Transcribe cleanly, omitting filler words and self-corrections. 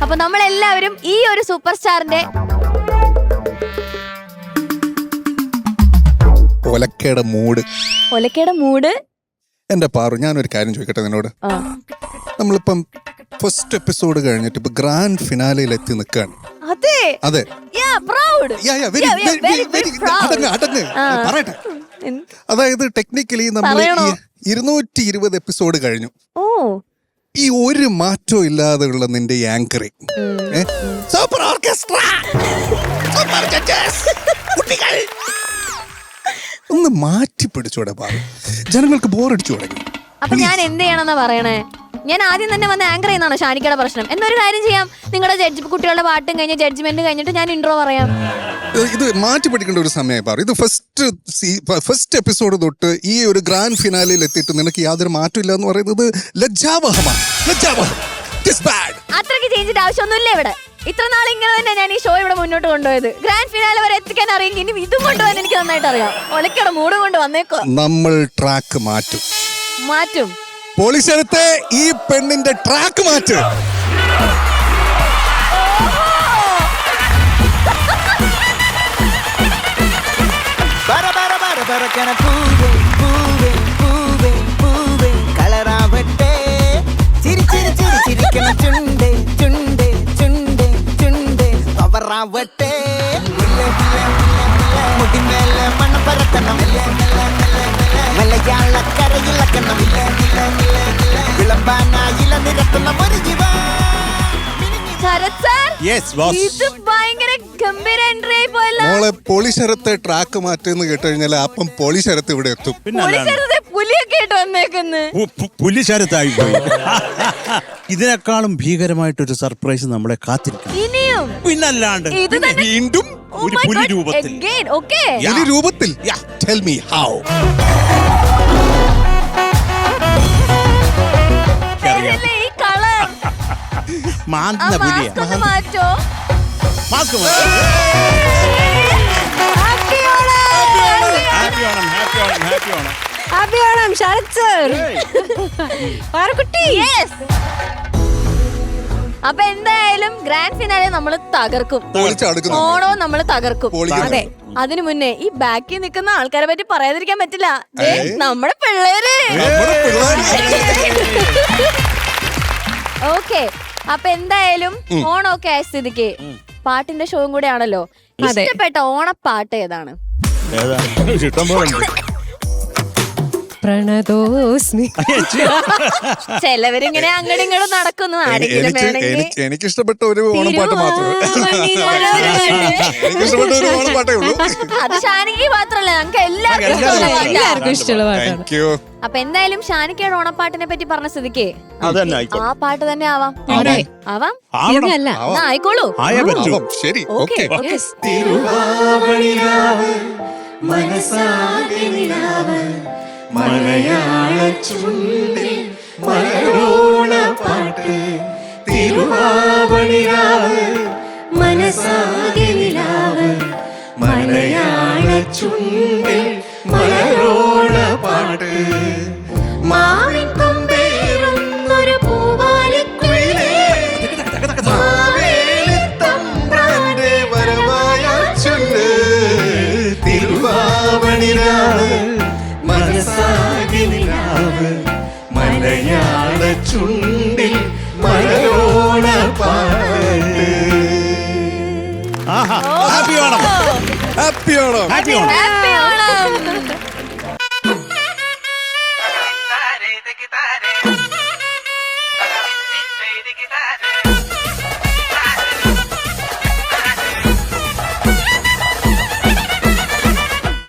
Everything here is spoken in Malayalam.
അപ്പൊ നമ്മളെല്ലാവരും ഈ ഒരു സൂപ്പർ സ്റ്റാറിന്റെ ഒലക്കയുടെ മൂഡ് എന്റെ പാറു, ഞാനൊരു കാര്യം ചോദിക്കട്ടെ നിന്നോട്. നമ്മളിപ്പം ഫസ്റ്റ് എപ്പിസോഡ് കഴിഞ്ഞിട്ട് ഇപ്പൊ ഗ്രാൻഡ് ഫിനാലയിൽ എത്തി നിൽക്കാണ്. അതെ, പറയട്ടെ. അതായത് ടെക്നിക്കലി നമ്മൾ 220 എപ്പിസോഡ് കഴിഞ്ഞു. ഈ ഒരു മാറ്റവും ഇല്ലാതെയുള്ള നിന്റെ ഈ anchoring, super orchestra, super judges, കുട്ടികൾ ഒന്ന് മാറ്റി പിടിച്ചോടെ പാറു. ജനങ്ങൾക്ക് ബോറടിച്ചു തുടങ്ങി. അപ്പൊ ഞാൻ എന്ത് ചെയ്യണമെന്നാ പറയണേ? ഞാൻ ആദ്യം തന്നെ വന്ന് ആങ്കർ ചെയ്യുന്നതാണ് ഷാനിക്കയുടെ പ്രശ്നം. എന്നൊരു കാര്യം ചെയ്യാം, നിങ്ങളുടെ ജഡ്ജ് കുട്ടികളുടെ പാട്ടും കഴിഞ്ഞ് ജഡ്ജ്മെന്റ് കഴിഞ്ഞിട്ട് ഞാൻ ഇൻട്രോ പറയാം. ഇത് മാറ്റി പഠിക്കേണ്ട ഒരു സമയമായി പാറു. ഇത് ഫസ്റ്റ് എപ്പിസോഡ് തൊട്ട് ഈ ഒരു ഗ്രാൻഡ് ഫിനാലയിൽ എത്തിയിട്ട് നിനക്ക് യാതൊരു മാറ്റം ഇല്ല എന്ന് പറയുന്നത് ലജ്ജാവഹമാണ്. അത്രയ്ക്ക് ചേഞ്ചിന്റെ ആവശ്യമൊന്നുമില്ല ഇവിടെ. ഇത്ര നാൾ ഇങ്ങനെ തന്നെ ഞാൻ ഈ ഷോ ഇവിടെ മുന്നോട്ട് കൊണ്ടുപോയത്. ഗ്രാൻഡ് ഫിനാലെ വരെ എത്തിക്കാൻ അറിയെങ്കിൽ ഇനി ഇതും കൊണ്ടുപോകാൻ എനിക്ക് നന്നായിട്ട് അറിയാം. ഒലക്കയുടെ മൂട് കൊണ്ട് വന്നേക്കോ. നമ്മൾ ട്രാക്ക് മാറ്റും. പോലീസെടുത്ത് ഈ പെണ്ണിന്റെ ട്രാക്ക് മാറ്റും. മോളെ, പോലീസരത്തെ ട്രാക്ക് മാറ്റെന്ന് കേട്ടുകഴിഞ്ഞാൽ അപ്പം പോലീസരത്ത് ഇവിടെ എത്തും. പുലിശരത്തായി പോയി. ഇതിനേക്കാളും ഭീകരമായിട്ടൊരു സർപ്രൈസ് നമ്മളെ കാത്തിരിക്കും. പിന്നല്ലാണ്ട് വീണ്ടും ഒരു പുലി രൂപത്തിൽ. പുലി രൂപത്തിൽ. Tell me how. മാന്തുന്ന പുലിയാ. Mask happy Onam Sarath sir. അപ്പൊ എന്തായാലും ഗ്രാൻഡ് ഫിനാലെ നമ്മള് തകർക്കും. ഓണവും നമ്മള് തകർക്കും. അതെ, അതിനു മുന്നേ ഈ ബാക്കിൽ നിൽക്കുന്ന ആൾക്കാരെ പറ്റി പറയാതിരിക്കാൻ പറ്റില്ല. നമ്മുടെ പിള്ളേര്. ഓക്കെ, അപ്പൊ എന്തായാലും ഓണമൊക്കെ ആയ സ്ഥിതിക്ക് പാട്ടിന്റെ ഷോയും കൂടെ ആണല്ലോ. ഇഷ്ടപ്പെട്ട ഓണപ്പാട്ട് ഏതാണ്? പ്രണതോസ്മി. ചിലവരിങ്ങനെ അങ്ങോട്ടും ഇങ്ങോട്ടും നടക്കുന്നു. എനിക്ക് ഇഷ്ടപ്പെട്ട ഒരു ഓണപ്പാട്ട് മാത്രമേ. അത് ഷാനിക്ക് മാത്രല്ല, ഞങ്ങൾക്ക് എല്ലാവർക്കും ഇഷ്ടമുള്ള പാട്ടാണ്. അപ്പൊ എന്തായാലും ഷാനിക്കയുടെ ഓണപ്പാട്ടിനെ പറ്റി പറഞ്ഞ സ്ഥിതിക്ക് ആ പാട്ട് തന്നെ ആവാം. ആയിക്കോളൂ. ശരി, ഓക്കെ. മലയാള ചുണ്ടിൽ മലരോണ പാട്ട് തിരുവാവണിരാവ് മനസാകെ നിലാവ് മലയാള ചുണ്ടിൽ മലരോണ പാട്ട് മാവിൻ കൊമ്പേറുന്നൊരു പൂവാലിക്കുയിലേ മാവേലിത്തമ്പ്രാന്റെ വരവായ ചൊല്ല് തിരുവാവണിരാവ് മനസാകെ നിലാവ് മലയാള ചുണ്ടിൽ മലരോണ പാട്ട്. Happy Onam. Happy Onam. Happy Onam. Happy Onam.